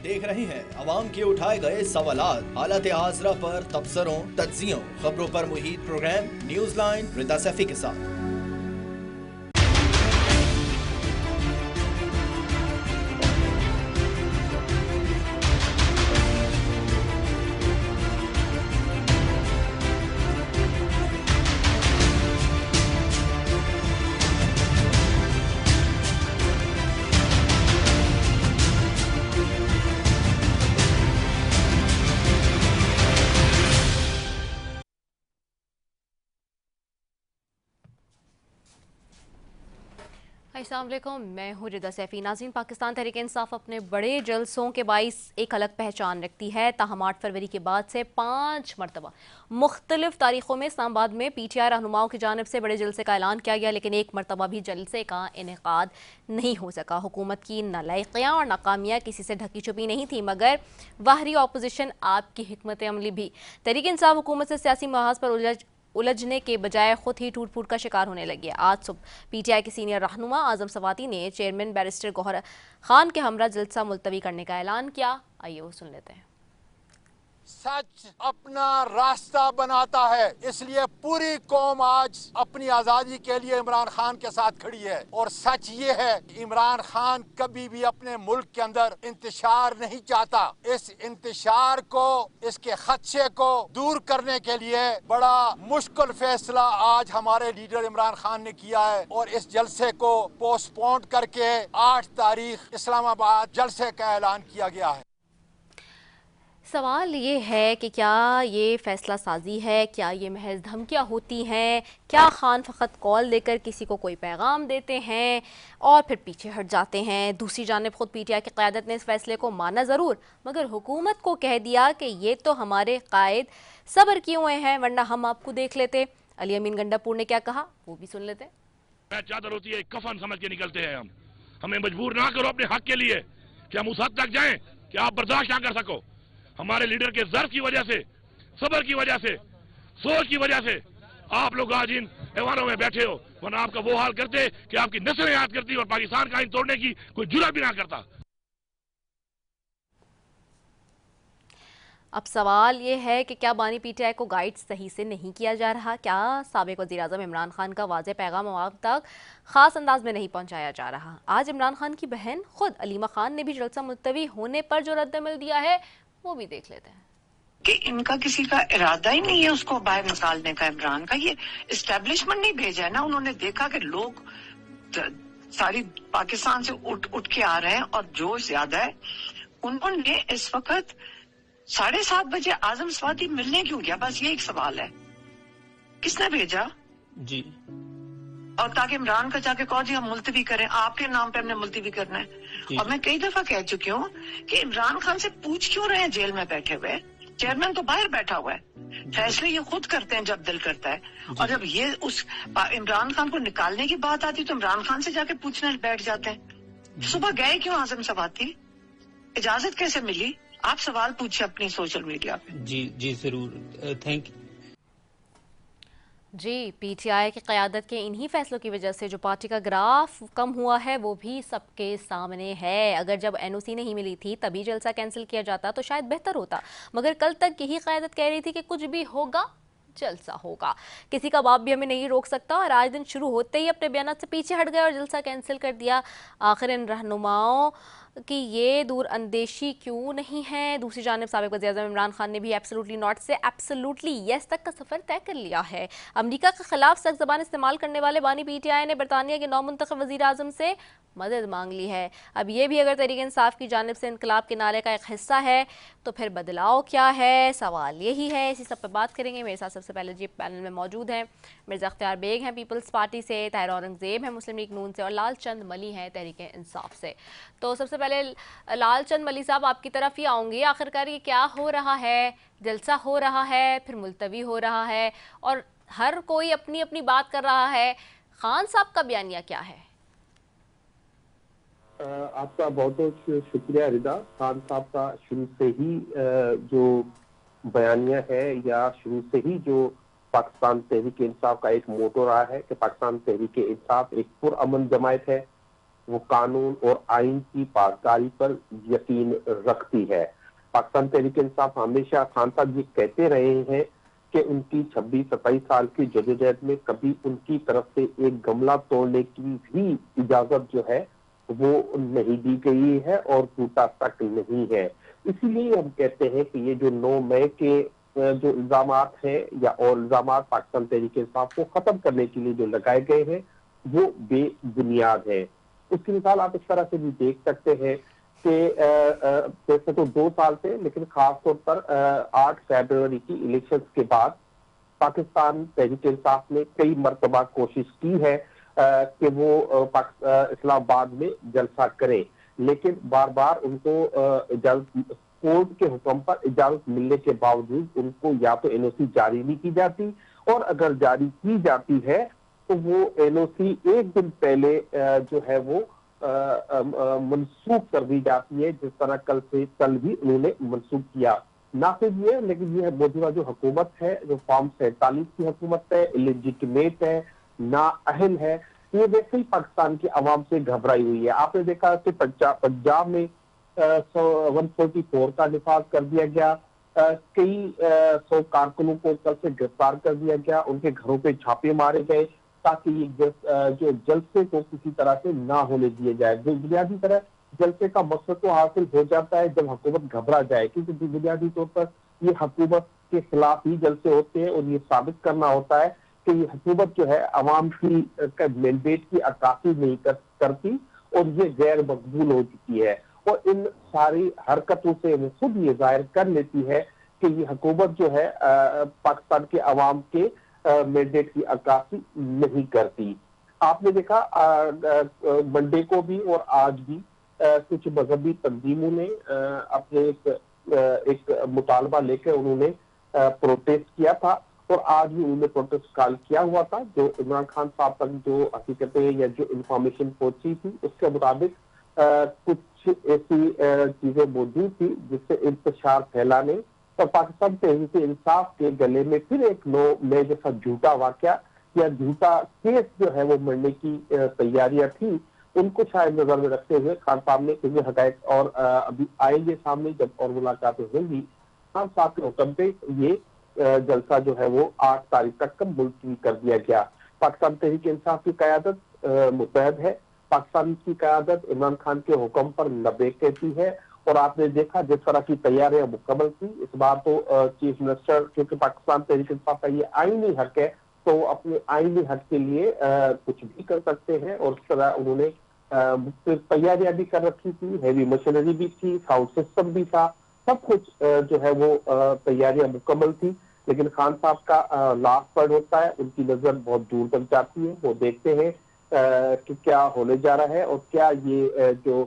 देख रहे हैं अवाम के उठाए गए सवालात, हालत हाजरा पर तबसरों, तज्जियों, खबरों पर मुहित प्रोग्राम न्यूज लाइन रिदा सैफी के साथ। अस्सलाम वालेकुम, मैं हूँ रिदा सैफी। नाज़रीन, पाकिस्तान तहरीक इंसाफ अपने बड़े जलसों के बाइस एक अलग पहचान रखती है। ताहम 8 फरवरी के बाद से 5 मरतबा मुख्तलिफ तारीखों में इस्लामाबाद में PTI रहनुमाओं की जानिब से बड़े जलसे का ऐलान किया गया, लेकिन एक मरतबा भी जलसे का इनेकाद नहीं हो सका। हुकूमत की नालायकियाँ और नाकामियाँ किसी से ढकी छुपी नहीं थी, मगर बाहरी अपोजिशन आपकी हिकमत अमली भी तहरीक इंसाफ हुकूमत से सियासी महाज पर उलझने के बजाय खुद ही टूट फूट का शिकार होने लगी है। आज सुबह PTI के सीनियर रहनुमा आजम सवाती ने चेयरमैन बैरिस्टर गौहर खान के हमरा जलसा मुलतवी करने का ऐलान किया। आइए वो सुन लेते हैं। सच अपना रास्ता बनाता है, इसलिए पूरी कौम आज अपनी आजादी के लिए इमरान खान के साथ खड़ी है। और सच ये है कि इमरान खान कभी भी अपने मुल्क के अंदर इंतशार नहीं चाहता। इस इंतशार को, इसके खदशे को दूर करने के लिए बड़ा मुश्किल फैसला आज हमारे लीडर इमरान खान ने किया है और इस जलसे को पोस्टपोन करके 8 तारीख इस्लामाबाद जलसे का ऐलान किया गया है। सवाल ये है कि क्या ये फैसला साजी है, क्या ये महज धमकियाँ होती हैं, क्या खान फ़कत कॉल देकर किसी को कोई पैगाम देते हैं और फिर पीछे हट जाते हैं। दूसरी जानिब खुद PTI की क़यादत ने इस फैसले को माना ज़रूर, मगर हुकूमत को कह दिया कि ये तो हमारे कायद सब्र किए हुए हैं, वरना हम आपको देख लेते। अली अमीन गंडापुर ने क्या कहा वो भी सुन लेते। चादर होती है, कफन समझ के निकलते हैं हम। हमें मजबूर ना करो अपने हक के लिए कि हम उस हद तक जाएं कि आप बर्दाश्त ना कर सको। हमारे लीडर के ज़र्फ की वजह से, सब्र की वजह से, सोच की वजह से आप लोग आज इन ऐवानों में बैठे हो, वरना आपका वो हाल करते कि आपकी नस्लें याद करती और पाकिस्तान का आइन तोड़ने की कोई जुर्रत भी ना करता। अब सवाल ये है कि क्या बानी PTI को गाइड सही से नहीं किया जा रहा? क्या साबिक वज़ीर-ए-आज़म इमरान खान का वाज़ेह पैगाम आवाम तक ख़ास अंदाज में नहीं पहुंचाया जा रहा? आज इमरान खान की बहन खुद अलीमा खान ने भी जलसा मुलतवी होने पर जो रद्द-ए-अमल दिया है वो भी देख लेते हैं। कि इनका किसी का इरादा ही नहीं है उसको बाहर निकालने का। इमरान का ये इस्टेब्लिशमेंट नहीं भेजा है ना, उन्होंने देखा कि लोग सारी पाकिस्तान से उठ के आ रहे हैं और जोश ज्यादा है। उन्होंने इस वक्त 7:30 बजे आजम सवाती मिलने क्यों गया? बस ये एक सवाल है, किसने भेजा जी? और ताकि इमरान का जाके कहो जी हम मुलतवी करें, आपके नाम पे हमने मुलतवी करना है। और मैं कई दफा कह चुकी हूँ कि इमरान खान से पूछ क्यों रहे हैं जेल में बैठे हुए? चेयरमैन तो बाहर बैठा हुआ है, फैसले ये खुद करते हैं जब दिल करता है। और जब ये उस इमरान खान को निकालने की बात आती तो इमरान खान से जाके पूछने बैठ जाते हैं। सुबह गए क्यों आजम सवाती? इजाजत कैसे मिली? आप सवाल पूछिए अपनी सोशल मीडिया पे। जी जरूर, थैंक यू जी। PTI की क़यादत के इन्हीं फैसलों की वजह से जो पार्टी का ग्राफ कम हुआ है वो भी सबके सामने है। अगर जब NOC नहीं मिली थी तभी जलसा कैंसिल किया जाता तो शायद बेहतर होता, मगर कल तक यही क़यादत कह रही थी कि कुछ भी होगा जलसा होगा, किसी का बाप भी हमें नहीं रोक सकता। और आज दिन शुरू होते ही अपने बयान से पीछे हट गए और जलसा कैंसिल कर दिया। आखिर इन रहनुमाओं कि ये दूर अंदेशी क्यों नहीं है? दूसरी जानिब साबिक वज़ीर-ए-आज़म इमरान खान ने भी एब्सोल्युटली नॉट से एब्सोल्युटली यस तक का सफ़र तय कर लिया है। अमेरिका के खिलाफ सख्त ज़बान इस्तेमाल करने वाले बानी PTI ने बरतानिया के नौमुंतखब वज़ीर-ए-आज़म से मदद मांग ली है। अब ये भी अगर तहरीक इंसाफ की जानिब से इनकलाब के नारे का एक हिस्सा है तो फिर बदलाव क्या है? सवाल यही है। इसी सब पर बात करेंगे। मेरे साथ सबसे पहले जी पैनल में मौजूद हैं मिर्ज़ा अख्तियार बेग हैं पीपल्स पार्टी से, ताहिर औरंगज़ेब हैं मुस्लिम लीग नून से और लाल चंद मली हैं तहरीक इंसाफ से। तो सबसे पहले लाल चंद मली साहब आपकी तरफ ही आऊँगी। आखिरकार ये क्या हो रहा है? जलसा हो रहा है, फिर मुलतवी हो रहा है और हर कोई अपनी अपनी बात कर रहा है। खान साहब का बयानिया क्या है? आपका बहुत बहुत शुक्रिया रिदा। खान साहब का शुरू से ही जो बयानिया है या शुरू से ही जो पाकिस्तान तहरीक इंसाफ का एक मोटो रहा है कि पाकिस्तान तहरीक इंसाफ एक पुरअमन जमायत है वो कानून और आइन की पासदारी पर यकीन रखती है। पाकिस्तान तहरीक इंसाफ हमेशा खान साहब ये कहते रहे हैं कि उनकी 26-27 साल की जदोजहद में कभी उनकी तरफ से एक गमला तोड़ने की भी इजाजत जो है वो नहीं दी गई है और टूटा तक नहीं है। इसीलिए हम कहते हैं कि ये जो 9 मई के जो इल्जामात हैं या और इल्जामात पाकिस्तान तहरीक इंसाफ को खत्म करने के लिए जो लगाए गए हैं वो बेबुनियाद है। उसकी मिसाल आप इस तरह से भी देख सकते हैं कि वैसे तो 2 साल से, लेकिन खासतौर पर 8 फरवरी की इलेक्शंस के बाद पाकिस्तान तहरीक इंसाफ ने कई मरतबा कोशिश की है कि वो इस्लामाबाद में जलसा करे, लेकिन बार बार उनको कोर्ट के हुक्म पर इजाजत मिलने के बावजूद उनको या तो एनओसी जारी नहीं की जाती, और अगर जारी की जाती है तो वो एनओसी एक दिन पहले जो है वो मनसूख कर दी जाती है, जिस तरह कल भी उन्होंने मनसूख किया। ना सिर्फ ये, लेकिन ये मौजूदा जो हुकूमत है, जो फॉर्म 47 की हुकूमत है, इलेजिटिमेट है, ना अहल है, ये वैसे ही पाकिस्तान की आवाम से घबराई हुई है। आपने देखा कि पंजाब में 144 का निफाज कर दिया गया, कई 100 कारकुनों को कल से गिरफ्तार कर दिया गया, उनके घरों पे छापे मारे गए ताकि ये जो जलसे को किसी तरह से ना होने दिए जाए। बुनियादी तरह जलसे का मकसद तो हासिल हो जाता है जब हुकूमत घबरा जाए, क्योंकि बुनियादी तौर पर ये हुकूमत के खिलाफ ही जलसे होते हैं और ये साबित करना होता है कि ये हुकूमत जो है अवाम की मैंडेट की अक्कासी नहीं करती और ये गैर मकबूल हो चुकी है, और इन सारी हरकतों से वो खुद ये जाहिर कर लेती है कि ये हुकूमत जो है पाकिस्तान के अवाम के मैंडेट की अक्कासी नहीं करती। आपने देखा मंडे को भी और आज भी कुछ मजहबी तंजीमों ने अपने एक मुतालबा लेकर उन्होंने प्रोटेस्ट किया था, और आज भी उन्होंने प्रोटेस्ट कॉल किया हुआ था। जो इमरान खान साहब तक जो हकीकतें या जो इंफॉर्मेशन पहुंची थी उसके मुताबिक कुछ ऐसी चीजें मौजूद थी जिससे इंतशार फैलाने और पाकिस्तान तहरीक इंसाफ के गले में फिर एक 9 मई जैसा झूठा वाकया या झूठा केस जो है वो मरने की तैयारियां थी, उनको शायद नजर में रखते हुए खान साहब ने क्योंकि हकायक और अभी आएंगे सामने जब और मुलाकातें होंगी, खान साहब के हुक्म पे ये जलसा जो है वो 8 तारीख तक का मुलतवी कर दिया गया। पाकिस्तान तहरीक इंसाफ की क़यादत मुतहद है, पाकिस्तान की क़यादत इमरान खान के हुक्म पर लबैक कहती है, और आपने देखा जिस तरह की तैयारियां मुकम्मल थी। इस बार तो चीफ मिनिस्टर, क्योंकि पाकिस्तान तहरीक इंसाफ का ये आईनी हक है, तो अपने आईनी हक के लिए कुछ भी कर सकते हैं, और इस तरह उन्होंने तैयारियां भी कर रखी थी, हैवी मशीनरी भी थी, साउंड सिस्टम भी था, सब कुछ जो है वो तैयारियां मुकम्मल थी। लेकिन खान साहब का लास्ट वर्ड होता है, उनकी नजर बहुत दूर तक जाती है, वो देखते हैं कि क्या होने जा रहा है और क्या ये जो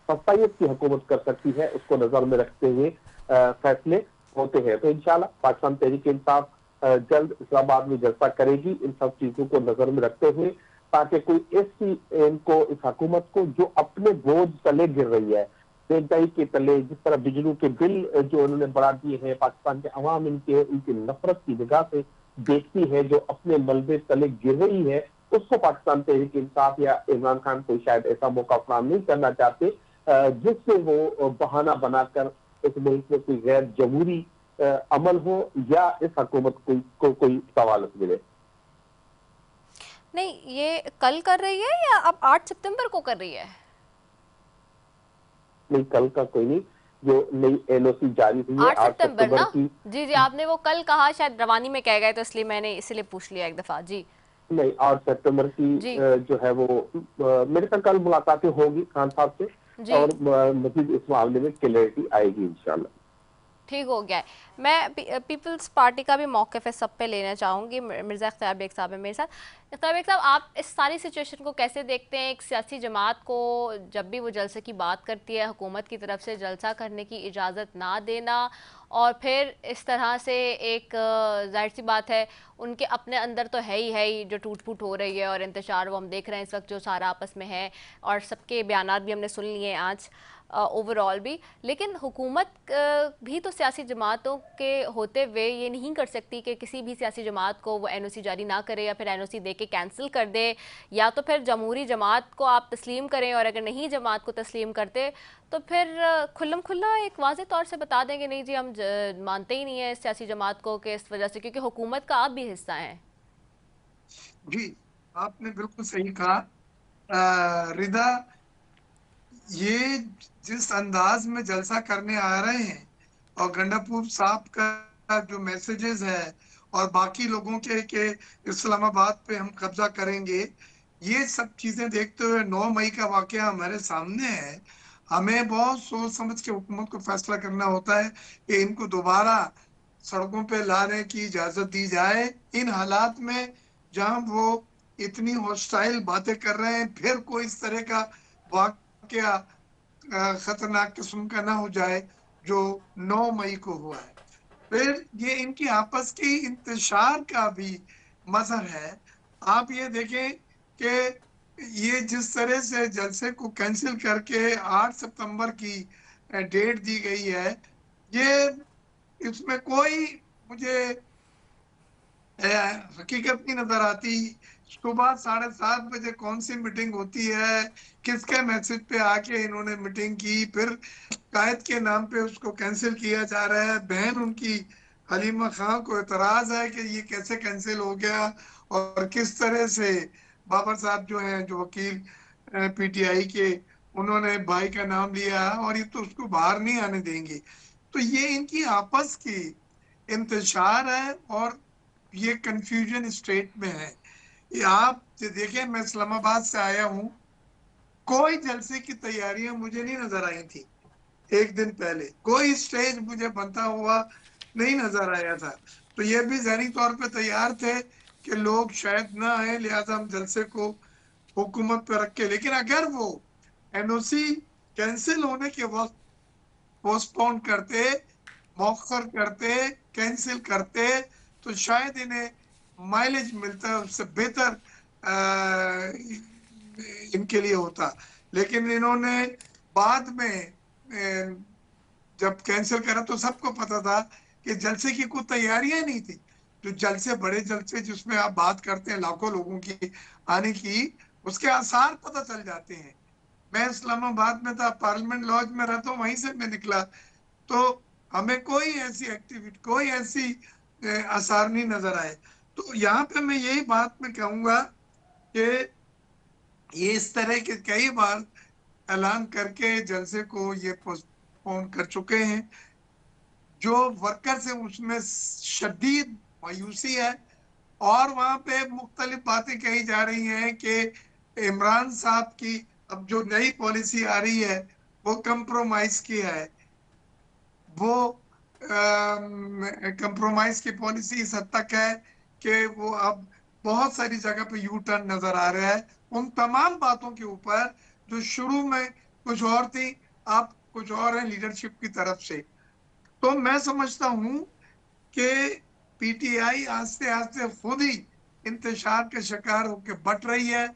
फसाइयत की हुकूमत कर सकती है उसको नजर में रखते हुए फैसले होते हैं। तो इंशाल्लाह पाकिस्तान तहरीक इंसाफ जल्द इस्लामाबाद में जलसा करेगी इन सब चीजों को नजर में रखते हुए, ताकि कोई ऐसी इनको इस हुकूमत को जो अपने बोझ तले गिर रही है, महंगाई के तले, जिस तरह बिजली के बिल जो उन्होंने बढ़ा दिए हैं, पाकिस्तान के अवाम उनकी नफरत की निगाह से देखती है, जो अपने मलबे तले गिर रही है, उसको पाकिस्तान तहरीक इंसाफ या इमरान खान को शायद ऐसा मौका फराहम नहीं करना चाहते जिससे वो बहाना बनाकर इस मुल्क में कोई गैर जमहूरी अमल हो या इस हुकूमत को कोई सवाल मिले। नहीं, ये कल कर रही है या अब 8 सितंबर को कर रही है? नहीं, कल का कोई नहीं, जो नई एनओसी जारी हुई है 8 सितंबर ना? की। जी, आपने वो कल कहा, शायद रवानी में कह गए तो इसलिए मैंने इसलिए पूछ लिया एक दफा। जी नहीं, 8 सितंबर की जो है वो मेरे साथ कल मुलाकातें होगी खान साहब से, और मजीद इस मामले में क्लैरिटी आएगी इंशाल्लाह। ठीक हो गया है। मैं पीपल्स पार्टी का भी मौक़िफ़ है सब पे लेना चाहूँगी। मिर्ज़ा इख्तियार बेग साहब है मेरे साथ। इख्तियार बेग साहब, आप इस सारी सिचुएशन को कैसे देखते हैं? एक सियासी जमात को जब भी वो जलसे की बात करती है, हुकूमत की तरफ से जलसा करने की इजाज़त ना देना, और फिर इस तरह से एक जाहिर सी बात है उनके अपने अंदर तो है ही जो टूट फूट हो रही है, और इंतशार वो हम देख रहे हैं इस वक्त जो सारा आपस में है, और सबके बयानात भी हमने सुन लिए आज। ओवरऑल भी। लेकिन हुकूमत भी तो सियासी जमातों के होते हुए ये नहीं कर सकती कि किसी भी सियासी जमात को वो एनओसी जारी ना करे या फिर एनओसी दे के कैंसिल कर दे, या तो फिर जमहूरी जमात को आप तस्लीम करें, और अगर नहीं जमात को तस्लीम करते तो फिर खुल्लम खुल्ला एक वाज़े तौर से बता देंगे नहीं जी हम मानते ही नहीं है इस सियासी जमात को, कि इस वजह से क्योंकि हुकूमत का आप भी हिस्सा हैं। जी, आपने बिल्कुल सही कहा रिदा। ये जिस अंदाज में जलसा करने आ रहे हैं और गंडापुर साहब का जो मैसेजेस है और बाकी लोगों के इस्लामाबाद पे हम कब्जा करेंगे, ये सब चीजें देखते हुए 9 मई का वाकया हमारे सामने है। हमें बहुत सोच समझ के हुकूमत को फैसला करना होता है कि इनको दोबारा सड़कों पे लाने की इजाजत दी जाए। इन हालात में जहां वो इतनी हॉस्टाइल बातें कर रहे हैं, फिर कोई इस तरह का वाकया खतरनाक किस्म का ना हो जाए जो 9 मई को हुआ है। फिर ये इनकी आपस की इंतशार का भी मजहर है। आप ये देखें कि ये जिस तरह से जलसे को कैंसिल करके 8 सितंबर की डेट दी गई है, ये इसमें कोई मुझे हकीकत नहीं नजर आती। सुबह 7:30 बजे कौन सी मीटिंग होती है, किसके मैसेज पे आके इन्होंने मीटिंग की, फिर कायद के नाम पे उसको कैंसिल किया जा रहा है। बहन उनकी हलीमा खान को एतराज है कि ये कैसे कैंसिल हो गया, और किस तरह से बाबर साहब जो हैं, जो वकील पीटीआई के, उन्होंने भाई का नाम लिया और ये तो उसको बाहर नहीं आने देंगे। तो ये इनकी आपस की इंतशार है और ये कंफ्यूजन स्टेट में है। ये आप देखें, मैं इस्लामाबाद से आया हूँ, कोई जलसे की तैयारियां मुझे नहीं नजर आई थी। एक दिन पहले कोई स्टेज मुझे बनता हुआ नहीं नजर आया था। तो ये भी ज़हनी तौर पे तैयार थे कि लोग शायद ना आए, लिहाजा हम जलसे को हुकूमत पे रख के, लेकिन अगर वो एनओसी कैंसिल होने के वक्त पोस्टपोन करते, मौखर करते, कैंसिल करते, तो शायद इन्हें माइलेज मिलता है, उससे बेहतर इनके लिए होता। लेकिन इन्होंने बाद में जब कैंसिल करा तो सबको पता था कि जलसे की कोई तैयारियां नहीं थी। जो जलसे, बड़े जलसे जिसमें आप बात करते हैं लाखों लोगों की आने की, उसके आसार पता चल जाते हैं। मैं इस्लामाबाद में था, पार्लियामेंट लॉज में रहता हूँ, वहीं से मैं निकला, तो हमें कोई ऐसी एक्टिविटी, कोई ऐसी आसार नहीं नजर आए। तो यहाँ पे मैं यही बात मैं कहूंगा कि ये इस तरह के कई बार ऐलान करके जलसे को ये पोस्टपोन कर चुके हैं। जो वर्कर्स है उसमें शदीद मायूसी है, और वहां पे मुख्तलिफ बातें कही जा रही हैं कि इमरान साहब की अब जो नई पॉलिसी आ रही है वो कंप्रोमाइज की है। वो कंप्रोमाइज की पॉलिसी इस हद तक है कि वो अब बहुत सारी जगह पे यू टर्न नजर आ रहा है उन तमाम बातों के ऊपर जो शुरू में कुछ और थी, अब कुछ और है लीडरशिप की तरफ से। तो मैं समझता हूं कि पीटीआई आस्ते आस्ते खुद ही इंतशार के शिकार होकर बट रही है,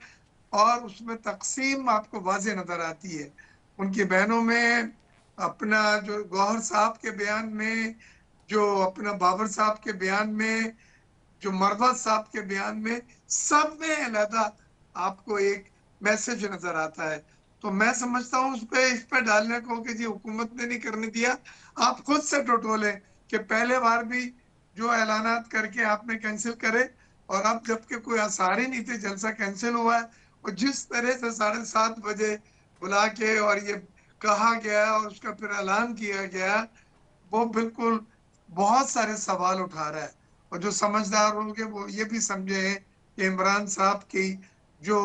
और उसमें तकसीम आपको वाज़े नजर आती है। उनकी बहनों में, अपना जो गौहर साहब के बयान में, जो अपना बाबर साहब के बयान में, जो मरवत साहब के बयान में, सब में अलहदा आपको एक मैसेज नजर आता है। तो मैं समझता हूँ इस पे डालने को कि जी हुकूमत ने नहीं करने दिया, आप खुद से टटोलें कि पहले बार भी जो ऐलानात करके आपने कैंसिल करे, और अब जबकि कोई आसार ही नहीं थे, जलसा कैंसिल हुआ है, और जिस तरह से 7:30 बजे बुला के और ये कहा गया और उसका फिर ऐलान किया गया, वो बिल्कुल बहुत सारे सवाल उठा रहा है। और जो समझदार होंगे वो ये भी समझे कि इमरान साहब की जो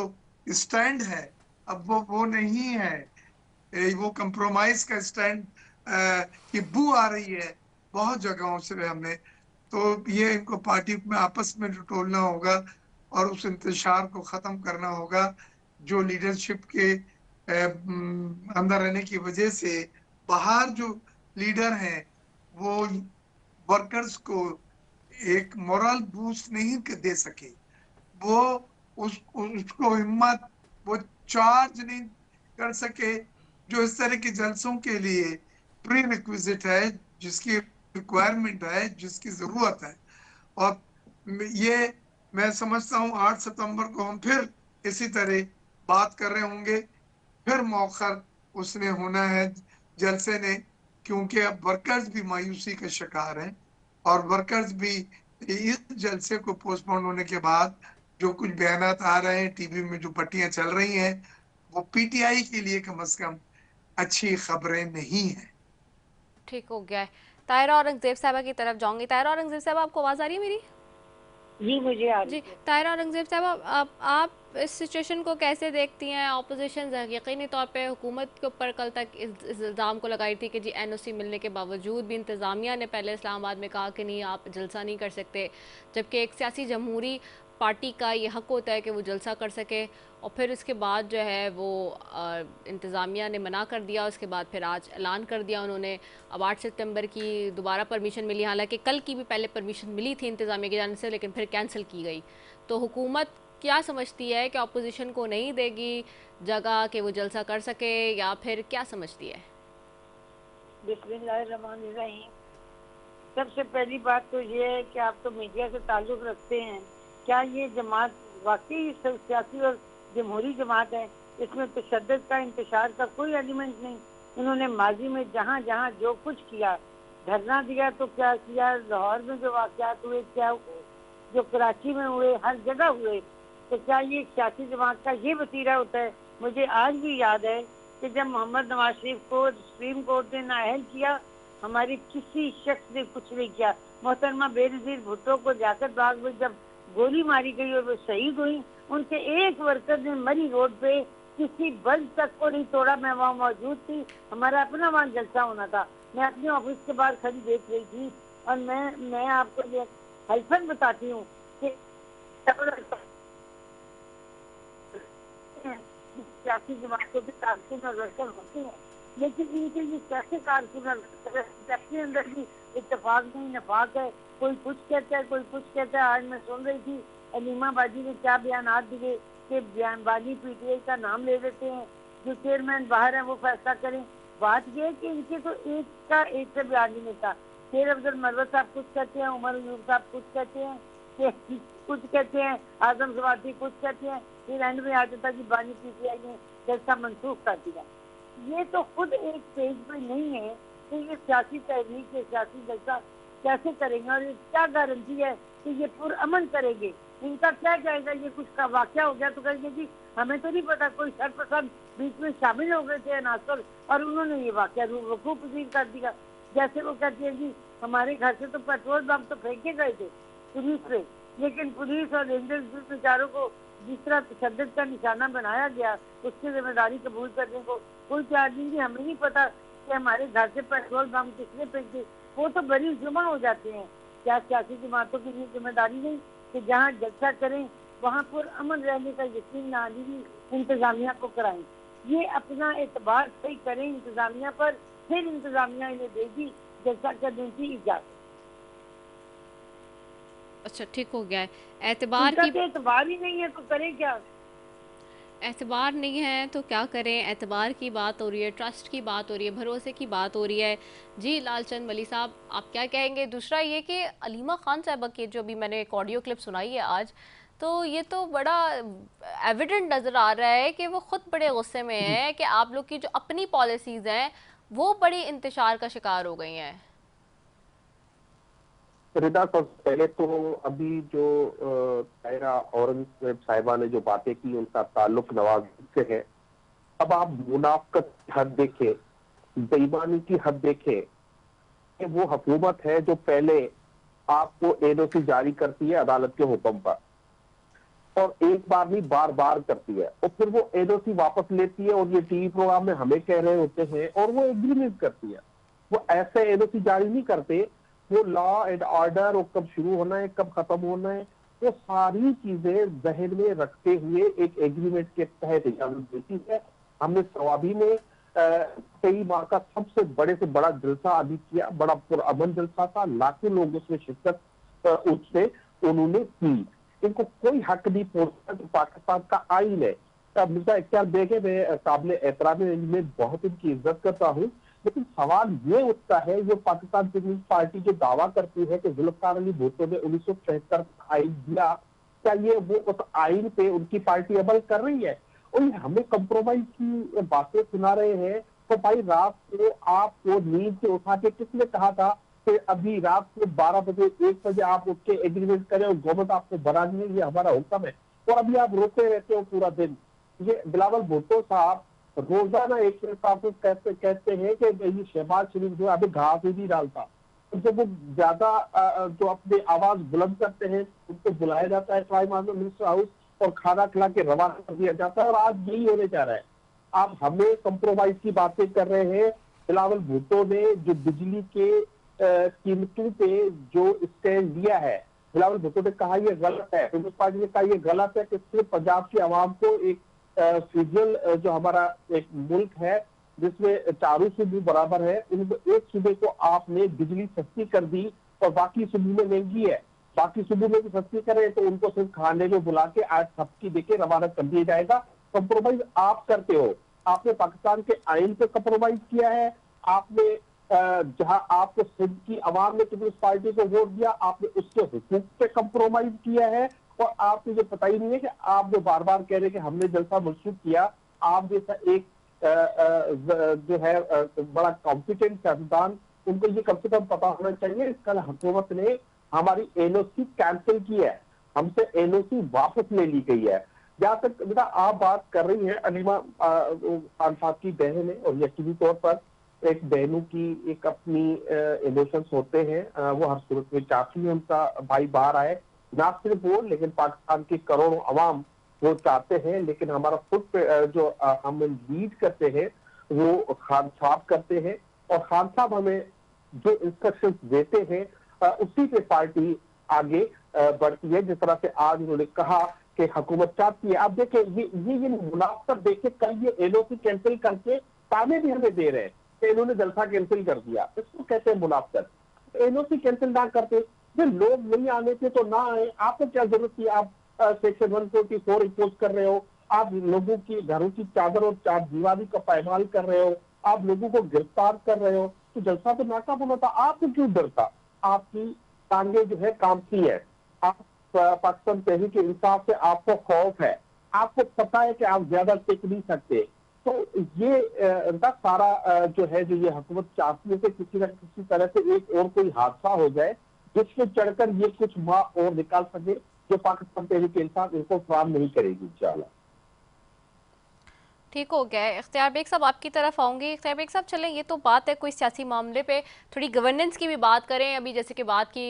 स्टैंड है अब वो नहीं है, वो कंप्रोमाइज का स्टैंड की बू आ रही है बहुत जगहों से हमें। तो ये इनको पार्टी में आपस में टटोलना होगा और उस इंतशार को ख़त्म करना होगा जो लीडरशिप के अंदर रहने की वजह से बाहर जो लीडर हैं वो वर्कर्स को एक मोरल बूस्ट नहीं दे सके, वो उसको हिम्मत, वो चार्ज नहीं कर सके जो इस तरह के जलसों के लिए प्री रिक्विजिट है, जिसकी रिक्वायरमेंट है, जिसकी जरूरत है। और ये मैं समझता हूँ 8 सितंबर को हम फिर इसी तरह बात कर रहे होंगे, फिर मौखर उसने होना है जलसे ने, क्योंकि अब वर्कर्स भी मायूसी का शिकार हैं और वर्कर्स भी इस जलसे को पोस्टपोन होने के बाद जो कुछ बयानात आ रहे हैं, टीवी में जो पट्टियां चल रही हैं, वो पीटीआई के लिए कम से कम अच्छी खबरें नहीं है। ठीक हो गया है। तायरा औरंगजेब साहबा की तरफ जाऊंगी। तायरा औरंगजेब साहब, आपको आवाज आ रही है मेरी? जी मुझे आ रही जी, है। तायरा औरंगजेब साहब, आप इस सिचुएशन को कैसे देखती हैं? ऑपोजिशन यकीनी तौर पे हुकूमत के ऊपर कल तक इस इल्ज़ाम को लगाई थी कि जी एनओसी मिलने के बावजूद भी इंतज़ामिया ने पहले इस्लामाबाद में कहा कि नहीं, आप जलसा नहीं कर सकते, जबकि एक सियासी जमहूरी पार्टी का ये हक होता है कि वो जलसा कर सके। और फिर उसके बाद जो है वो इंतज़ामिया ने मना कर दिया। उसके बाद फिर आज ऐलान कर दिया उन्होंने। अब 8 सितंबर की दोबारा परमिशन मिली, हालांकि कल की भी पहले परमिशन मिली थी इंतज़ामिया की जानिब से, लेकिन फिर कैंसिल की गई। तो हुकूमत क्या समझती है कि अपोजिशन को नहीं देगी जगह कि वो जलसा कर सके, या फिर क्या समझती है? बिस्मिल्लाहिर्रहमानिर्रहीम। सबसे पहली बात तो ये है कि आप तो मीडिया से ताल्लुक रखते हैं, क्या ये जमात वाकई सियासी और जमहूरी जमात है? इसमें तशद्दुद का, इंतशार का कोई एलिमेंट नहीं। इन्होंने माजी में जहाँ जहाँ जो कुछ किया, धरना दिया तो क्या किया, लाहौर में जो वाक़यात हुए क्या हुए, जो कराची में हुए, हर जगह हुए, तो क्या ये सियासी जमात का ये वतीरा होता है? मुझे आज भी याद है कि जब मोहम्मद नवाज शरीफ को सुप्रीम कोर्ट ने नाअहल किया, हमारी किसी शख्स ने कुछ नहीं किया। मोहतरमा बेनज़ीर भुट्टो को जाकर बाग में जब गोली मारी गई और वो शहीद हुई, उनके एक वर्कर ने मरी रोड पे किसी बल्ब तक को नहीं तोड़ा। मैं वहाँ मौजूद थी, हमारा अपना वहाँ जलसा होना था, मैं अपने ऑफिस के बाहर खड़ी देख रही थी। और मैं आपको ये हल्फन बताती हूँ कि सियासी जमातों के कारकुन और वर्कर होते हैं, लेकिन इनके ये कैसे कारकुन और अपने अंदर भी इत्तेफाक नहीं, नफाक है। कोई कुछ कहता है, कोई कुछ कहता है। आज मैं सुन रही थी अलीमा बाजी ने क्या बयानात दिए कि बयानबाजी पीटीआई का नाम ले लेते हैं, जो चेयरमैन बाहर है वो फैसला करें। बात यह है कि इनके तो एक का एक से बयान ही नहीं था। शेर अफजल मरवत साहब कुछ कहते हैं, उमर अयूब साहब कुछ कहते हैं, कुछ कहते हैं, आजम सवाती कुछ कहते हैं, फिर एंड में आ जाता कि बानी पीटीआई ने जलसा मनसूख कर दिया। ये तो खुद एक पेज पे नहीं है कि ये सियासी तहरीक के सियासी जलसा कैसे करेंगे, और क्या गारंटी है कि ये पुरअमन करेंगे? इनका क्या जाएगा, ये कुछ का वाक़या हो गया तो कहेंगे जी हमें तो नहीं पता, कोई सरपसंद बीच में शामिल हो गए थे अनासर और उन्होंने ये वाक़या वकूफ़ पसीर कर दिया। जैसे वो कहते हैं जी हमारे घर से तो पेट्रोल बम तो फेंके गए थे पुलिस पे, लेकिन पुलिस और रेंजर्स बेचारों को जिस तरह तशद्दुद का निशाना बनाया गया, उसकी जिम्मेदारी कबूल करने को कोई तैयार नहीं थी। हमें नहीं पता कि हमारे घर से पेट्रोल बम किसने फेंके, वो तो बड़ी जुमा हो जाते हैं। क्या सियासी जमातों की ये जिम्मेदारी नहीं कि जहाँ जलसा करें वहाँ पर अमन रहने का यकीन नाज़िरी इंतजामिया को कराएं? ये अपना एतबार सही करें इंतजामिया पर, फिर इंतजामिया इन्हें देगी जलसा करने की इजाजत। अच्छा, ठीक हो गया है। एतबार ही नहीं है तो करें क्या? एतबार नहीं है तो क्या करें? एतबार की बात हो रही है, ट्रस्ट की बात हो रही है, भरोसे की बात हो रही है। जी लालचंद वली साहब, आप क्या कहेंगे? दूसरा ये कि अलीमा खान साहबा की जो अभी मैंने एक ऑडियो क्लिप सुनाई है आज, तो ये तो बड़ा एविडेंट नज़र आ रहा है कि वो खुद बड़े गुस्से में है कि आप लोग की जो अपनी पॉलिसीज़ हैं वो बड़ी इंतशार का शिकार हो गई हैं। रिदा, सबसे पहले तो अभी जो तायरा औरंगजेब साहिबा ने जो बातें की उनका ताल्लुक नवाज से है। अब आप मुनाफकत की हद देखें, बेईमानी की हद देखें कि वो हुकूमत है जो पहले आपको एनओसी जारी करती है अदालत के हुक्म पर, और एक बार नहीं बार बार करती है, और फिर वो एनओसी वापस लेती है और ये टीवी प्रोग्राम में हमें कह रहे होते हैं और वो एग्रीमेंट करती है। वो ऐसे एनओसी जारी नहीं करते, वो लॉ एंड ऑर्डर और कब शुरू होना है कब खत्म होना है वो सारी चीजें जहन में रखते हुए एक एग्रीमेंट के तहत इजाजत देती है। हमने सवाबी में कई बार का सबसे बड़े से बड़ा जलसा अभी किया, बड़ा पुरअमन जलसा था, लाखों लोग उसमें शिरकत उससे उन्होंने की। इनको कोई हक नहीं पहुंचता कि पाकिस्तान का आइन है मिर्जा इख्तियार बेग मैं काबिल एहतराम में बहुत इनकी इज्जत करता हूँ, लेकिन सवाल ये उठता है, जो पाकिस्तान पीपल्स पार्टी जो दावा करती है कि जुल्फकार अली भुट्टो ने 1973 का आइन दिया, क्या ये वो उस आइन पे उनकी पार्टी अमल कर रही है? और हमें कंप्रोमाइज की बातें सुना रहे हैं। तो भाई रात को आपको नींद से उठा के किसने कहा था कि अभी रात को 12 बजे 1 बजे आप उठ के एग्रीमेंट करें और गवर्नमेंट आपको बनानी है, ये हमारा हुक्म है, और अभी आप रोते रहते हो पूरा दिन। ये बिलावल भुट्टो साहब रोजाना एक कहते हैं कि ये शहबाज शरीफ जो अभी घास ही नहीं डालता, जब वो ज्यादा जो अपनी आवाज बुलंद करते हैं उनको बुलाया जाता है प्राइम मिनिस्टर हाउस और खाना खिला के रवाना कर दिया जाता है, और आज यही होने जा रहा है। आप हमें कंप्रोमाइज की बातें कर रहे हैं। बिलावल भुट्टो ने जो बिजली के कीमतों पे जो स्टैंड लिया है, बिलावल भुट्टो ने कहा यह गलत है, पीपल्स पार्टी ने कहा यह गलत है कि सिर्फ पंजाब की आवाम को एक फेडरल जो हमारा एक मुल्क है जिसमें चारों सूबे बराबर है, उनको एक सूबे को आपने बिजली सस्ती कर दी और बाकी सूबों में महंगी है। बाकी सूबों में भी सस्ती करें तो उनको सिर्फ खाने में बुला के आज थपकी देके रवाना कर दिया जाएगा। कंप्रोमाइज आप करते हो। आपने पाकिस्तान के आइन पे कंप्रोमाइज किया है। आपने जहां आपको सिंध की आवाम ने पीपल्स पार्टी को वोट दिया, आपने उसके हुकूक पे कंप्रोमाइज किया है। और आपको जो पता ही नहीं है कि आप जो बार बार कह रहे हैं कि हमने जलसा मनसूख किया, आप जैसा एक जो है बड़ा कॉम्पिटेंट सियासतदान, उनको ये कम से कम पता होना चाहिए। कल हुकूमत ने हमारी एनओसी कैंसिल की है, हमसे एनओसी वापस ले ली गई है। जहां तक बेटा आप बात कर रही हैं अलीमा खान साहब की बहन है, और यकीनी तौर पर एक बहनों की एक अपनी इमोशंस होते हैं, वो हर सूरत में चाहती है उनका भाई बाहर आए, ना सिर्फ वो लेकिन पाकिस्तान की करोड़ों अवाम वो चाहते हैं। लेकिन हमारा फुट जो हम लीड करते हैं वो खान साहब करते हैं, और खान साहब हमें जो इंस्ट्रक्शंस देते हैं उसी पे पार्टी आगे बढ़ती है। जिस तरह से आज उन्होंने कहा कि हुकूमत चाहती है, आप देखें ये मुनाफत देखे, कल ये एनओसी कैंसिल करके ताने भी हमें दे रहे हैं कि इन्होंने जलसा कैंसिल कर दिया, इसको कहते हैं मुनाफत। एनओसी कैंसिल ना करते, जो लोग नहीं आने थे तो ना आए, आपको क्या जरूरत थी? आप सेक्शन 144 इम्पोज कर रहे हो, आप लोगों की घरों की चादर और चार दीवारी का पायमाल कर रहे हो, आप लोगों को गिरफ्तार कर रहे हो, तो जलसा तो नाकाम होना था। आपको क्यों डरता? आपकी टांगे जो है कांपती है। आप पाकिस्तान तहरीक इंसाफ से आपको खौफ है, आपको पता है कि आप ज्यादा टिक नहीं सकते। तो ये सारा जो है जो ये हुकूमत चाहती है कि किसी न किसी तरह से एक और कोई हादसा हो जाए जिसमें चढ़कर ये कुछ माह और निकाल सके, जो पाकिस्तान तहरीक इंसाफ इनको फराहम नहीं करेगी इंशाल्लाह। ठीक हो गया। इख्तियार बेग साहब आपकी तरफ आऊँगी। इख्तियार बेग साहब चलें, ये तो बात है कोई सियासी मामले पे, थोड़ी गवर्नेंस की भी बात करें। अभी जैसे कि बात की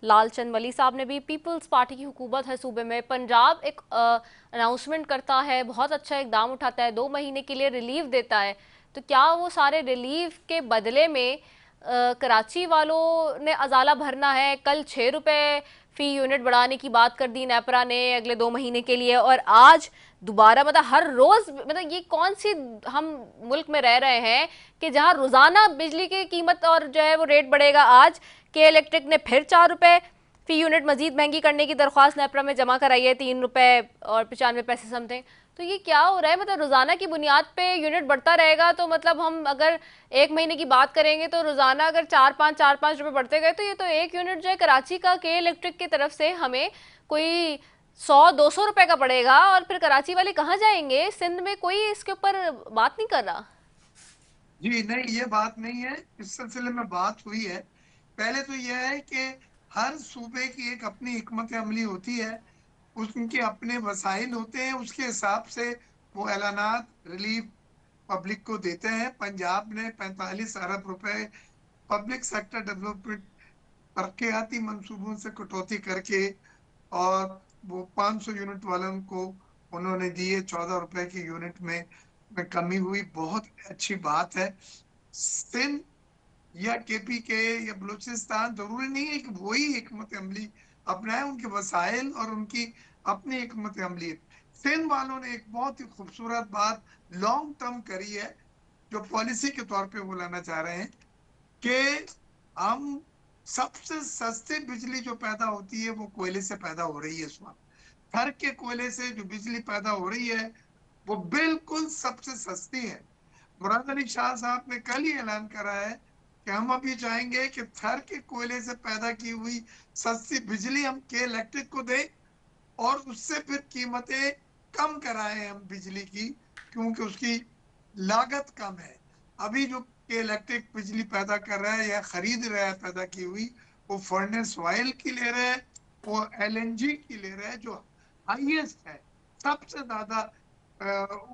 लाल चंद वली साहब ने भी, पीपल्स पार्टी की हुकूमत है सूबे में, पंजाब एक अनाउंसमेंट करता है, बहुत अच्छा इकदाम उठाता है, 2 महीने के लिए रिलीफ देता है, तो क्या वो सारे रिलीफ के बदले में कराची वालों ने अजाला भरना है? कल 6 रुपये फ़ी यूनिट बढ़ाने की बात कर दी नेपरा ने अगले 2 महीने के लिए, और आज दोबारा मतलब हर रोज़, मतलब ये कौन सी हम मुल्क में रह रहे हैं कि जहां रोज़ाना बिजली की कीमत और जो है वो रेट बढ़ेगा। आज के इलेक्ट्रिक ने फिर 4 रुपये फ़ी यूनिट मजीद महंगी करने की दरख्वास्त नेपरा में जमा कराई है, 3 रुपये और 95 पैसे समथिंग। तो ये क्या हो रहा है? मतलब रोज़ाना की बुनियाद पे यूनिट बढ़ता रहेगा, तो मतलब हम अगर 1 महीने की बात करेंगे तो रोज़ाना अगर 4-5 रुपये बढ़ते गए तो ये तो 1 यूनिट जो है कराची का के इलेक्ट्रिक की तरफ से हमें कोई 100-200 रुपये का पड़ेगा, और फिर कराची वाले कहाँ जाएंगे? सिंध में कोई इसके ऊपर बात नहीं कर रहा। जी नहीं, ये बात नहीं है। इस सिलसिले में बात हुई है। पहले तो यह है कि हर सूबे की एक अपनी हिकमत अमली होती है, उनके अपने वसाइल होते हैं, उसके हिसाब से वो ऐलानात रिलीफ पब्लिक को देते हैं। पंजाब ने 45 अरब रुपए पब्लिक सेक्टर डेवलपमेंट तरक्याती मंसूबों से कटौती करके, और वो 500 यूनिट वालों को उन्होंने दिए, 14 रुपए की यूनिट में कमी हुई, बहुत अच्छी बात है। सिंध या केपी के या बलूचिस्तान जरूरी नहीं है कि वही हिकमत अमली अपनाए, उनके वसाइल और उनकी अपनी हिकमत अमली है। सिंध वालों ने एक बहुत ही खूबसूरत बात लॉन्ग टर्म करी है, जो पॉलिसी के तौर पे वो लाना चाह रहे हैं कि हम सबसे सस्ती बिजली जो पैदा होती है वो कोयले से पैदा हो रही है इस वक्त। थर के कोयले से जो बिजली पैदा हो रही है वो बिल्कुल सबसे सस्ती है। मुराद अली शाह साहब ने कल ही ऐलान करा है कि हम अभी चाहेंगे कि थर के कोयले से पैदा की हुई सस्ती बिजली हम के इलेक्ट्रिक को दें और उससे फिर कीमतें कम कराएं हम बिजली की, क्योंकि उसकी लागत कम है। अभी जो के इलेक्ट्रिक बिजली पैदा कर रहा है या खरीद रहा है पैदा की हुई, वो फर्नेस ऑयल की ले रहा है, वो एलएनजी की ले रहा है जो हाईएस्ट है, सबसे ज्यादा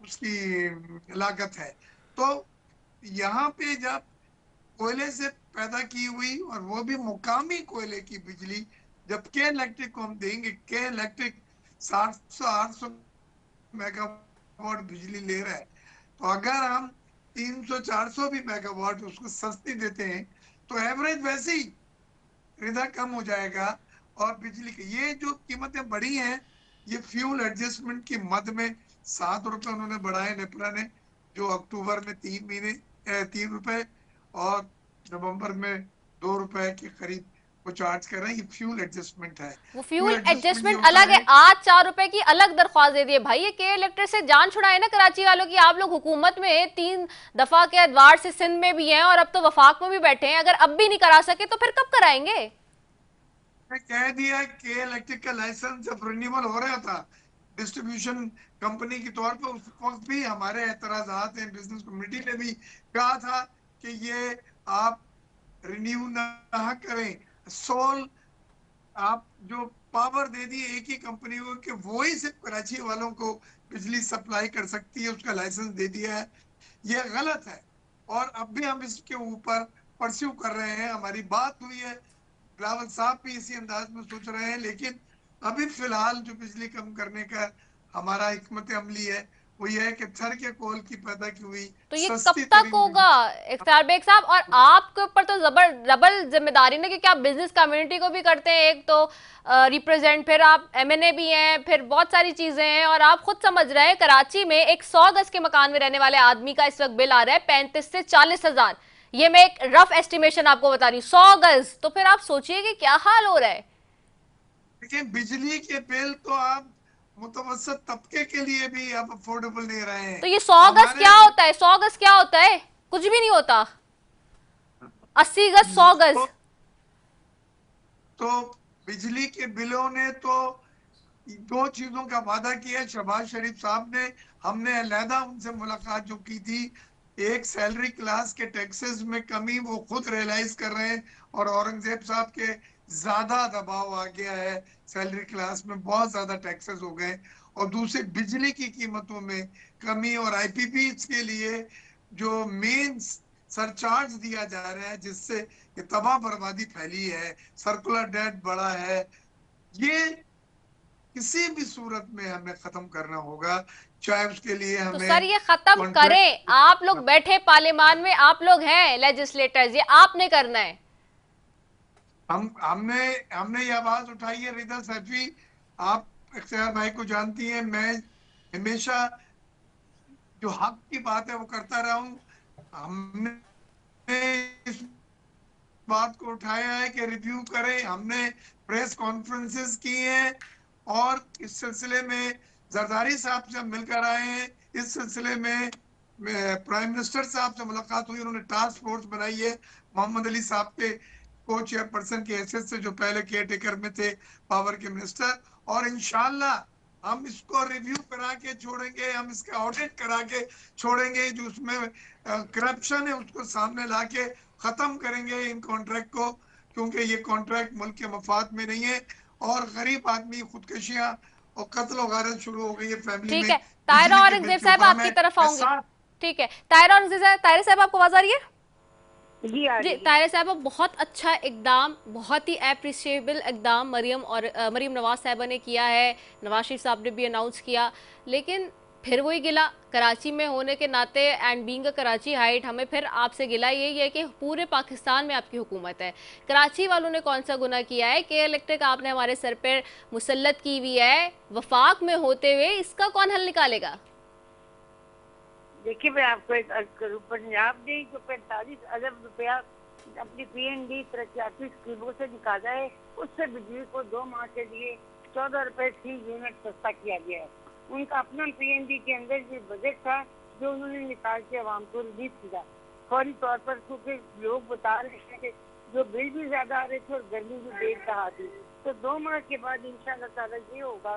उसकी लागत है। तो यहाँ पे जब कोयले से पैदा की हुई और वो भी मुकामी कोयले की बिजली जब के इलेक्ट्रिक को हम देंगे, के इलेक्ट्रिक 700-800 मेगावाट बिजली ले रहा है, तो अगर हम 300-400 भी मेगावाट उसको सस्ती देते हैं तो एवरेज वैसे ही रिदा कम हो जाएगा। और बिजली की ये जो कीमतें बढ़ी हैं, ये फ्यूल एडजस्टमेंट की मद में 7 रुपए उन्होंने बढ़ाए नेपरा ने, जो अक्टूबर में 3 रुपए और नवंबर में 2 रुपए के करीब वो चार्ज कर रहे हैं। ये फ्यूल एडजस्टमेंट है। वो फ्यूल एडजस्टमेंट अलग है, आज 4 रुपए की अलग दरख्वास्त दे दी है भाई। ये के इलेक्ट्रिक से जान छुड़ाए ना कराची वालों की। आप लोग हुकूमत में 3 दफा के अदवार से सिंध में भी हैं और अब तो वफाक में भी बैठे हैं। अगर अब भी नहीं करा सके तो फिर कब कराएंगे? कह दिया के इलेक्ट्रिक का लाइसेंस जब रिन्यूअल हो रहा था डिस्ट्रीब्यूशन कंपनी के तौर पर, उस वक्त भी हमारे एतराजात हैं, बिजनेस कम्युनिटी ने भी कहा था कि ये आप रिन्यू ना करें। सोल आप जो पावर दे दी एक ही कंपनी को कि वो ही सिर्फ कराची वालों को बिजली सप्लाई कर सकती है, उसका लाइसेंस दे दिया है, ये गलत है। और अब भी हम इसके ऊपर परस्यू कर रहे हैं। हमारी बात हुई है, बिलावल साहब भी इसी अंदाज में सोच रहे हैं, लेकिन अभी फिलहाल जो बिजली कम करने का हमारा हिकमत अमली है वो ये है कि थर के कोल की पैदा की हुई। तो ये कब तक होगा इख्तियार बेग साहब? और आपके ऊपर तो डबल जिम्मेदारी ना, क्योंकि आप बिजनेस कम्युनिटी को भी करते हैं एक तो रिप्रेजेंट, फिर आप एमएनए भी हैं, फिर बहुत सारी चीजें हैं। और आप खुद समझ रहे हैं कराची में एक 100 गज के मकान में रहने वाले आदमी का इस वक्त बिल आ रहा है 35 से 40 हजार। ये मैं एक रफ एस्टिमेशन आपको बता रही हूँ, 100 गज। तो फिर आप सोचिए कि क्या हाल हो रहा है। देखिए बिजली के बिल तो आप मुतवसत तबके के लिए भी आप अफोर्डेबल नहीं रहे हैं। तो ये 100 गज क्या होता है? 100 गज क्या होता है? कुछ भी नहीं होता। 80 गज 100 गज। तो बिजली के बिलों ने तो 2 चीजों का वादा किया शहबाज शरीफ साहब ने। हमने अलहदा उनसे मुलाकात जो की थी, एक सैलरी क्लास के टैक्सेस में कमी वो खुद रियलाइज कर रहे हैं और औरंगजेब साहब के ज्यादा दबाव आ गया है, सैलरी क्लास में बहुत ज्यादा टैक्सेस हो गए। और दूसरी बिजली की कीमतों में कमी और आईपीपी के लिए जो मेन सरचार्ज दिया जा रहा है जिससे ये तबाह बर्बादी फैली है, सर्कुलर डेट बढ़ा है, ये किसी भी सूरत में हमें खत्म करना होगा। चाहे उसके लिए हमें तो सर ये खत्म करें। आप लोग बैठे पार्लियामान में, आप लोग हैं लेजिस्लेटर्स, ये आपने करना है। हमने ये आवाज उठाई है। रिदा सैफी आप इख्तियार भाई को जानती हैं, मैं हमेशा जो हक की बात है वो करता रहा हूं। हमने इस बात को उठाया है कि रिव्यू करें, हमने प्रेस कॉन्फ्रेंसेस की हैं और इस सिलसिले में जरदारी साहब से मिलकर आए हैं। इस सिलसिले में प्राइम मिनिस्टर साहब से मुलाकात हुई, उन्होंने टास्क फोर्स बनाई है मोहम्मद अली साहब के को चेयरपर्सन की हैसियत से, जो पहले केयर टेकर में थे पावर के मिनिस्टर। और इंशाल्लाह हम इसको रिव्यू करा के छोड़ेंगे, हम इसका ऑडिट करा के छोड़ेंगे, जो उसमें करप्शन है उसको सामने ला के खत्म करेंगे इन कॉन्ट्रैक्ट को, क्योंकि ये कॉन्ट्रैक्ट मुल्क के मफाद में नहीं है। और गरीब आदमी खुदकशियां और कत्ल गारत शुरू हो गई है फैमिली में। ठीक है, तायरा औरंगजेब साहब आपकी तरफ आऊंगी। ठीक है, तायरा औरंगजेब, तायरा साहब आपको आवाज आ रही है? जी तायरा साहब, बहुत अच्छा इकदाम, बहुत ही अप्रिशिएबल इकदाम मरियम नवाज साहबा ने किया है, नवाज शरीफ साहब ने भी अनाउंस किया। लेकिन फिर वही गिला कराची में होने के नाते and being a Karachi height, हमें फिर आपसे गिला यही है कि पूरे पाकिस्तान में आपकी हुकूमत है, कराची वालों ने कौन सा गुनाह किया है कि इलेक्ट्रिक आपने हमारे सर पर मुसल्लत की हुई है, वफाक में होते हुए इसका कौन हल निकालेगा? देखिए मैं आपको एक पंजाब ने जो 45 अरब रुपया अपनी PND तरक्याती स्कीमों से निकाला है, उससे बिजली को 2 माह के लिए 14 रुपए फी यूनिट सस्ता किया गया है। उनका अपना पीएनबी के अंदर जो बजट था जो उन्होंने निकाल के आवाम को रिलीज किया फौरी तौर पर, क्योंकि लोग बता रहे हैं कि जो बिल भी ज्यादा आ रहे थे और गर्मी भी देर कहा थी। तो 2 माह के बाद इंशाल्लाह ताला ये होगा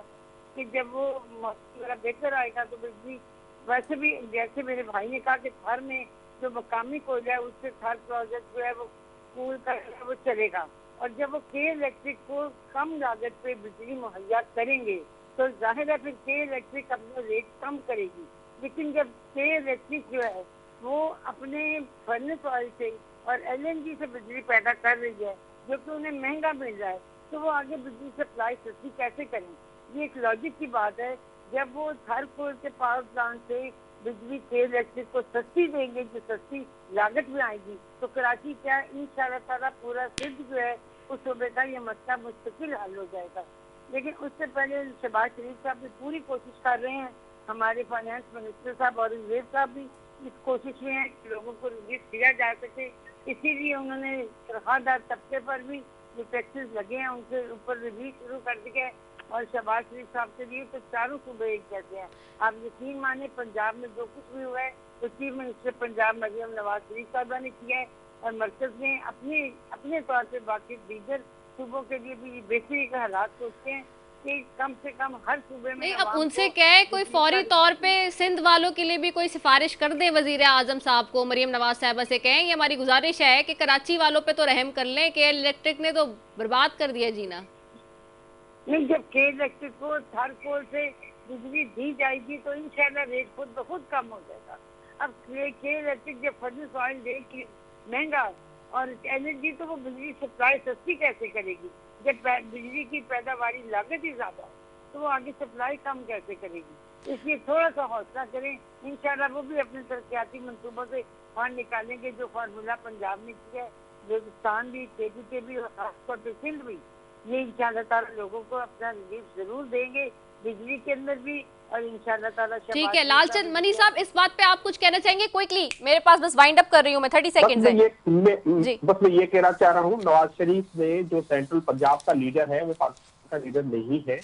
कि जब वो मौसम बेहतर आएगा तो बिजली वैसे भी, जैसे मेरे भाई ने कहा कि थर में जो मकामी कोयला है उससे थर प्रोजेक्ट जो है वो कूल कर वो चलेगा, और जब वो के इलेक्ट्रिक को कम लागत पे बिजली मुहैया करेंगे तो जाहिर है फिर के इलेक्ट्रिक अपना रेट कम करेगी। लेकिन जब के इलेक्ट्रिक जो है वो अपने फर्नेस ऑयल से और एलएनजी से बिजली पैदा कर रही है जो कि उन्हें महंगा मिल रहा है, तो वो आगे बिजली सप्लाई सस्ती कैसे करें? ये एक लॉजिक की बात है। जब वो थर कोल के पावर प्लांट से बिजली के इलेक्ट्रिक को सस्ती देंगे, जो सस्ती लागत में आएगी, तो कराची क्या इंशाल्लाह ताला पूरा सिंध जो है उस सूबे का ये मसला मुस्तकिल हल हो जाएगा। लेकिन उससे पहले शहबाज शरीफ साहब भी पूरी कोशिश कर रहे हैं, हमारे फाइनेंस मिनिस्टर साहब औरंगजेब साहब भी इस कोशिश में है कि लोगों को रिलीफ किया जा सके। इसीलिए उन्होंने सरखादार तबके पर भी जो टैक्सेस लगे हैं उनके ऊपर रिलीफ शुरू कर दिया है, और शहबाज शरीफ साहब के लिए तो चारों सूबे एक जैसे हैं। आप यकीन माने पंजाब में जो कुछ भी हुआ है वो चीफ मिनिस्टर पंजाब मरियम नवाज शरीफ साहबा ने किया है, और मरकज ने अपने तौर पे बाकी दीगर सूबों के लिए भी बेहतरी के हालात सोचते हैं कि कम से कम हर सूबे में। नहीं, अब उनसे क्या है, कोई फौरी तौर पे सिंध वालों के लिए भी कोई सिफारिश कर दे वजीर आजम साहब को, मरियम नवाज साहबा से कहें, ये हमारी गुजारिश है कि कराची वालों पे तो रहम कर लें कि इलेक्ट्रिक ने तो बर्बाद कर दिया जीना। नहीं, जब के इलेक्ट्रिक को थर कोल से बिजली दी जाएगी तो इंशाल्लाह रेट खुद ब खुद कम हो जाएगा। अब के इलेक्ट्रिक जब फर्नेस ऑयल देगी महंगा और एनर्जी, तो वो बिजली सप्लाई सस्ती कैसे करेगी? जब बिजली की पैदावारी लागत ही ज्यादा है तो वो आगे सप्लाई कम कैसे करेगी? इसलिए थोड़ा सा हौसला करें, इंशाल्लाह वो भी अपने तरक्याती मंसूबों से फंड निकालेंगे। जो फार्मूला पंजाब ने किया है, बलूचिस्तान भी, के भी और खासतौर पर सिंध भी, ये इंशाल्लाह ताला लोगों को अपना रिलीफ जरूर देंगे बिजली के अंदर भी, और इंशाल्लाह ताला। ठीक है लालचंद मनी साहब, इस बात पे आप कुछ कहना चाहेंगे क्विकली? मेरे पास बस वाइंड अप कर रही हूँ मैं, 30 सेकंड है। बस मैं ये कहना चाह रहा हूँ, नवाज शरीफ ने जो सेंट्रल पंजाब का लीडर है वो पाकिस्तान का लीडर नहीं है।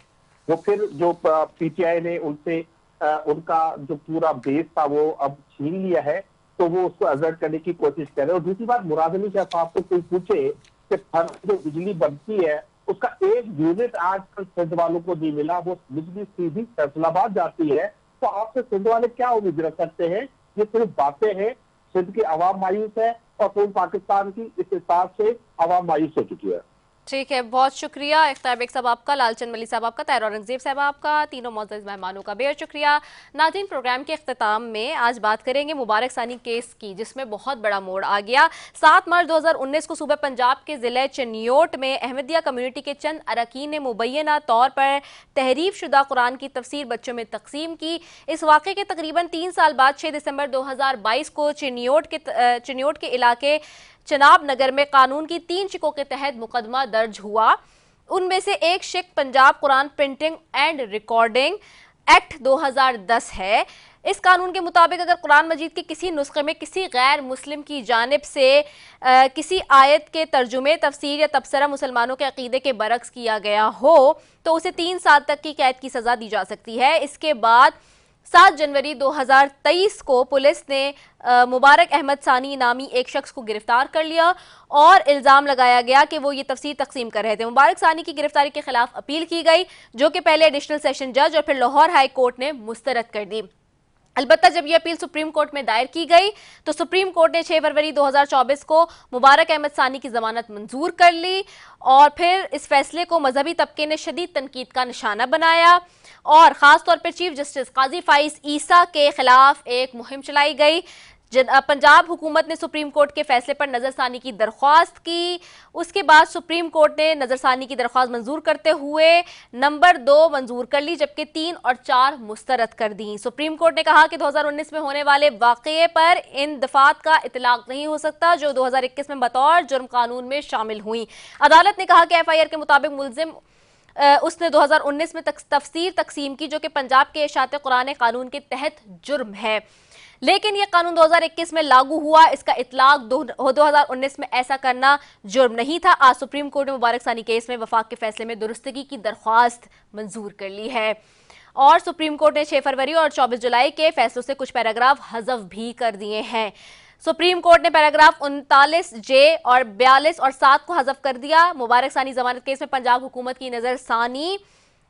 वो फिर जो पीटीआई ने उनसे उनका जो पूरा बेस था वो अब छीन लिया है, तो वो उसको अजर्ट करने की कोशिश कर रहे हैं। और दूसरी बात, मुराद अली शाह साहब को कोई पूछे कि जो बिजली बनती है उसका 1 यूनिट आजकल सिंध वालों को नहीं मिला, वो बिजली सीधी फैसलाबाद जाती है, तो आपसे सिंध वाले क्या उम्मीद रख सकते हैं? ये सिर्फ बातें हैं। सिंध की आवाम मायूस है और पूरे पाकिस्तान की इस हिसाब से आवाम मायूस हो चुकी है। ठीक है, बहुत शुक्रिया इख्तियार बेग साहब आपका, लालचंद मलिक साहब आपका, ताहिर औरंगजेब साहब आपका, तीनों मोअज़्ज़ज़ मेहमानों का बेहद शुक्रिया। नाज़रीन, प्रोग्राम के अख्तिताम में आज बात करेंगे मुबारक सानी केस की, जिसमें बहुत बड़ा मोड़ आ गया। 7 मार्च 2019 को सुबह पंजाब के ज़िले चिन्योट में अहमदिया कम्युनिटी के चंद अरकान ने मुबैना तौर पर तहरीफ शुदा कुरान की तफसीर बच्चों में तकसीम की। इस वाक़े के तकरीबन 3 साल बाद 6 दिसंबर 2022 को चिन्योट के इलाके चनाब नगर में कानून की 3 शिकों के तहत मुकदमा दर्ज हुआ। उनमें से एक शिक Punjab Quran printing and recording act 2010 है। इस कानून के मुताबिक अगर कुरान मजीद के किसी नुस्खे में किसी गैर मुस्लिम की जानिब से किसी आयत के तर्जुमे, तफसीर या तबसरा मुसलमानों के अकीदे के बरक्स किया गया हो तो उसे 3 साल तक की कैद की सज़ा दी जा सकती है। इसके बाद 7 जनवरी 2023 को पुलिस ने मुबारक अहमद सानी नामी एक शख्स को गिरफ्तार कर लिया और इल्ज़ाम लगाया गया कि वो ये तफसीर तकसीम कर रहे थे। मुबारक सानी की गिरफ्तारी के खिलाफ अपील की गई, जो कि पहले एडिशनल सेशन जज और फिर लाहौर हाई कोर्ट ने मुस्तरद कर दी। अलबत्ता जब यह अपील सुप्रीम कोर्ट में दायर की गई तो सुप्रीम कोर्ट ने 6 फरवरी 2024 को मुबारक अहमद सानी की जमानत मंजूर कर ली और फिर इस फैसले को मजहबी तबके ने शदीद तनकीद का निशाना बनाया और ख़ास तौर पर चीफ जस्टिस काजी फाइज ईसा के खिलाफ एक मुहिम चलाई गई। पंजाब हुकूमत ने सुप्रीम कोर्ट के फैसले पर नज़रसानी की दरख्वास्त की। उसके बाद सुप्रीम कोर्ट ने नज़रसानी की दरख्वास्त मंजूर करते हुए नंबर 2 मंजूर कर ली, जबकि 3 और 4 मुस्तरद कर दी। सुप्रीम कोर्ट ने कहा कि 2019 में होने वाले वाक़ये पर इन दफात का इतलाक नहीं हो सकता जो 2021 में बतौर जुर्म कानून में शामिल हुई। अदालत ने कहा कि FIR के मुताबिक मुलजिम उसने 2019 में तफसीर तकसीम की, जो कि पंजाब के इशात कुरान कानून के तहत जुर्म है। लेकिन ये कानून 2021 में लागू हुआ, इसका इतलाक 2019 में ऐसा करना जुर्म नहीं था। आज सुप्रीम कोर्ट ने मुबारक सानी केस में वफाक के फैसले में दुरुस्तगी की दरख्वास्त मंजूर कर ली है और सुप्रीम कोर्ट ने 6 फरवरी और 24 जुलाई के फैसलों से कुछ पैराग्राफ हज़फ भी कर दिए हैं। सुप्रीम कोर्ट ने पैराग्राफ 39J और 42 और 7 को हज़फ कर दिया। मुबारक सानी जमानत केस में पंजाब हुकूमत की नजरसानी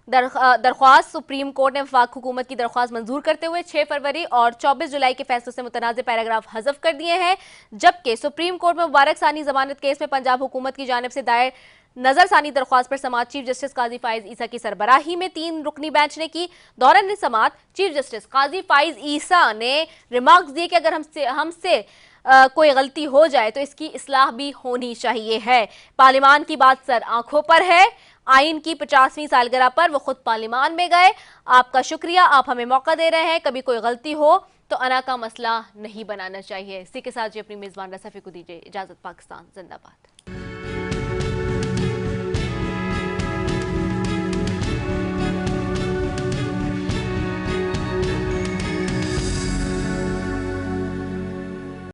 दरख्वास्त सुप्रीम कोर्ट ने वफाक हुकूमत की दरख्वास्त मंजूर करते हुए 6 फरवरी और 24 जुलाई के फैसलों से मुतनाज़ पैराग्राफ हज़फ कर दिए हैं, जबकि सुप्रीम कोर्ट में मुबारक सानी जमानत केस में पंजाब हुकूमत की जानिब से दायर नजरसानी दरख्वास्त पर समाअत चीफ जस्टिस काजी फाइज ईसा की सरबराही में 3 रुकनी बेंच ने की। दौरान समाअत चीफ जस्टिस काजी फाइज ईसा ने रिमार्क्स दिए कि अगर हमसे कोई गलती हो जाए तो इसकी इस्लाह भी होनी चाहिए है। पार्लिमान की बात सर आंखों पर है। आइन की 50वीं सालगिरह पर वो खुद पार्लिमान में गए। आपका शुक्रिया, आप हमें मौका दे रहे हैं। कभी कोई गलती हो तो अना का मसला नहीं बनाना चाहिए। इसी के साथ जी अपनी मेजबान रसफी को दीजिए इजाजत। पाकिस्तान जिंदाबाद।